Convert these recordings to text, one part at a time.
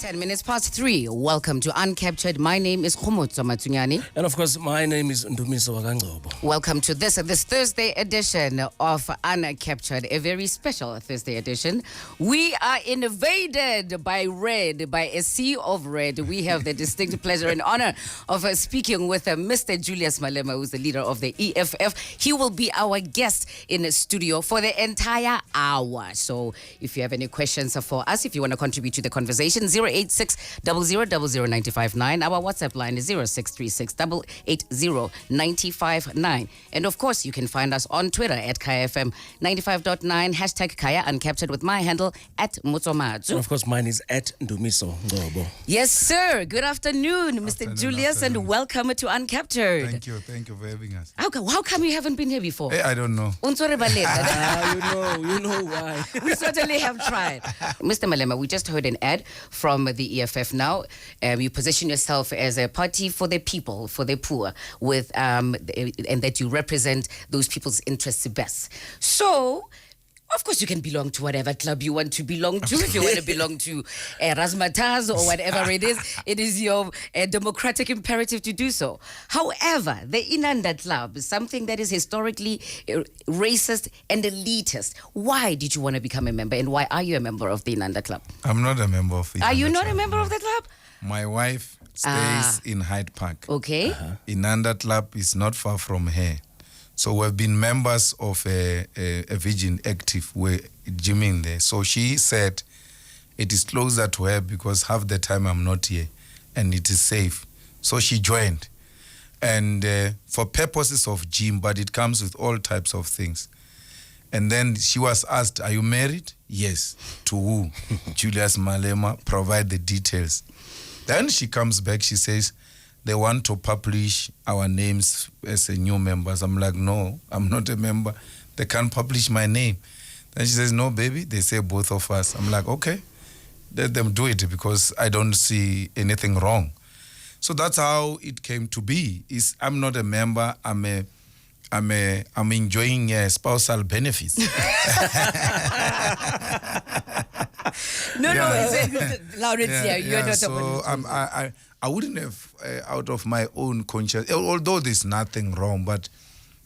10 minutes past 3. Welcome to Uncaptured. My name is Khomotso Matsunyani. And of course, my name is Ndumiso Wakangcobo. Welcome to this Thursday edition of Uncaptured, a very special Thursday edition. We are invaded by red, by a sea of red. We have the distinct pleasure and honor of speaking with Mr. Julius Malema, who's the leader of the EFF. He will be our guest in the studio for the entire hour. So if you have any questions for us, if you want to contribute to the conversation, 086 00000959. Our WhatsApp line is 0636 880 959. And of course, you can find us on Twitter at KayaFM 95.9, hashtag Kaya Uncaptured with my handle at Mutsomatsu. And of course, mine is at Ndumiso Ngobo. Yes, sir. Good afternoon, Mr. Julius, and welcome to Uncaptured. Thank you for having us. How come you haven't been here before? I don't know. You know why. We certainly have tried. Mr. Malema, we just heard an ad from the EFF now. You position yourself as a party for the people, for the poor, with and that you represent those people's interests best. So, of course, you can belong to whatever club you want to belong to. If you want to belong to Razmataz or whatever it is your democratic imperative to do so. However, the Inanda Club is something that is historically racist and elitist. Why did you want to become a member, and why are you a member of the Inanda Club? I'm not a member of the Are you not a member of the club? My wife stays in Hyde Park. Okay. Inanda Club is not far from here. So we've been members of a Virgin Active. We're gymming there. So she said it is closer to her because half the time I'm not here and it is safe. So she joined. And for purposes of gym, but it comes with all types of things. And then she was asked, are you married? Yes. To who? Julius Malema. Provide the details. Then she comes back, she says, they want to publish our names as a new members. I'm like, no, I'm not a member. They can't publish my name. Then she says, no, baby, they say both of us. I'm like, okay, let them do it because I don't see anything wrong. So that's how it came to be. I'm not a member. I'm enjoying spousal benefits. No, loud and clear. You're not so I wouldn't have, out of my own conscience, although there's nothing wrong, but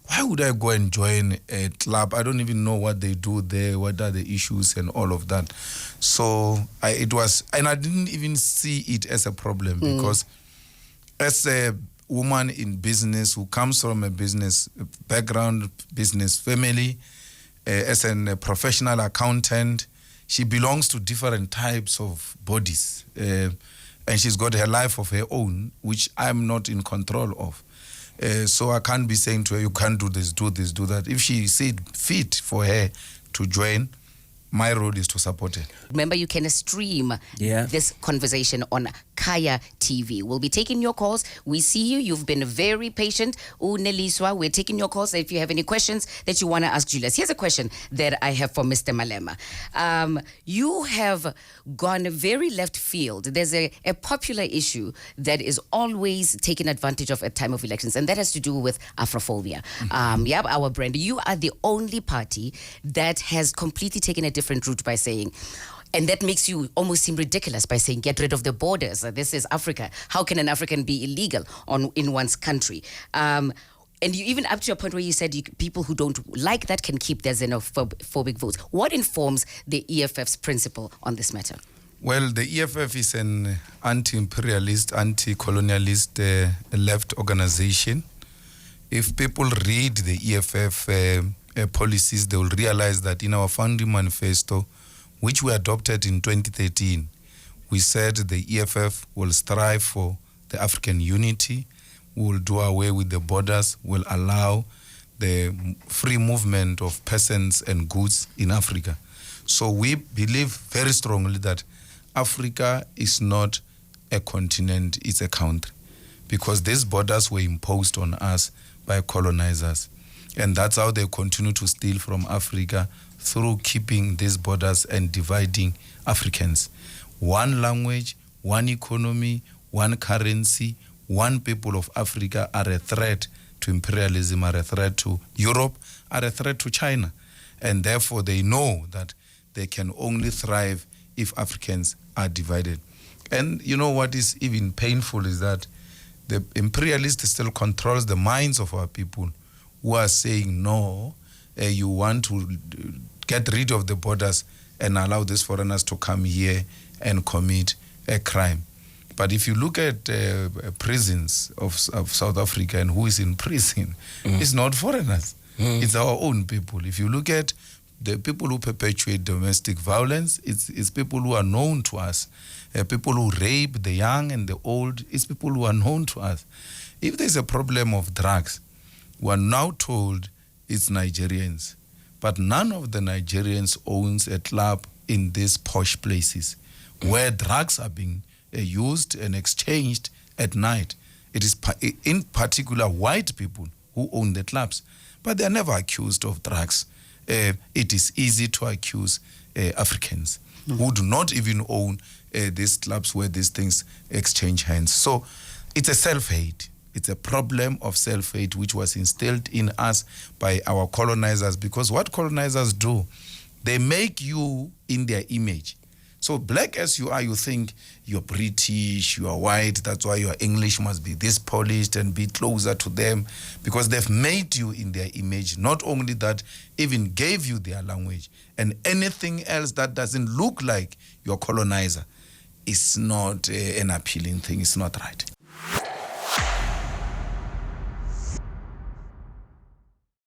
why would I go and join a club? I don't even know what they do there, what are the issues and all of that. So I didn't even see it as a problem because as a woman in business who comes from a business background, business family, as a professional accountant, she belongs to different types of bodies. And she's got her life of her own, which I'm not in control of. So I can't be saying to her, you can't do this, do that. If she said fit for her to join, my role is to support her. Remember, you can stream this conversation on Kaya TV. We'll be taking your calls. We see you. You've been very patient. Neliswa, we're taking your calls. If you have any questions that you want to ask Julius. Here's a question that I have for Mr. Malema. You have gone very left field. There's a popular issue that is always taken advantage of at time of elections, and that has to do with Afrophobia. Our brand. You are the only party that has completely taken a different route by saying, and that makes you almost seem ridiculous by saying, get rid of the borders. This is Africa. How can an African be illegal in one's country? And you even up to a point where you said people who don't like that can keep their xenophobic votes. What informs the EFF's principle on this matter? Well, the EFF is an anti-imperialist, anti-colonialist left organization. If people read the EFF policies, they will realize that in our founding manifesto, which we adopted in 2013, we said the EFF will strive for the African unity, we will do away with the borders, will allow the free movement of persons and goods in Africa. So we believe very strongly that Africa is not a continent, it's a country, because these borders were imposed on us by colonizers. And that's how they continue to steal from Africa, through keeping these borders and dividing Africans. One language, one economy, one currency, one people of Africa are a threat to imperialism, are a threat to Europe, are a threat to China. And therefore they know that they can only thrive if Africans are divided. And you know what is even painful is that the imperialist still controls the minds of our people who are saying, no, you want to get rid of the borders and allow these foreigners to come here and commit a crime. But if you look at prisons of South Africa and who is in prison, it's not foreigners. It's our own people. If you look at the people who perpetuate domestic violence, it's people who are known to us. People who rape the young and the old, it's people who are known to us. If there's a problem of drugs, we are now told it's Nigerians. But none of the Nigerians owns a club in these posh places where drugs are being used and exchanged at night. It is in particular white people who own the clubs, but they are never accused of drugs. It is easy to accuse Africans who do not even own these clubs where these things exchange hands. So it's a self-hate. It's a problem of self-hate which was instilled in us by our colonizers, because what colonizers do, they make you in their image. So black as you are, you think you're British, you are white, that's why your English must be this polished and be closer to them, because they've made you in their image. Not only that, even gave you their language. And anything else that doesn't look like your colonizer is not an appealing thing, it's not right.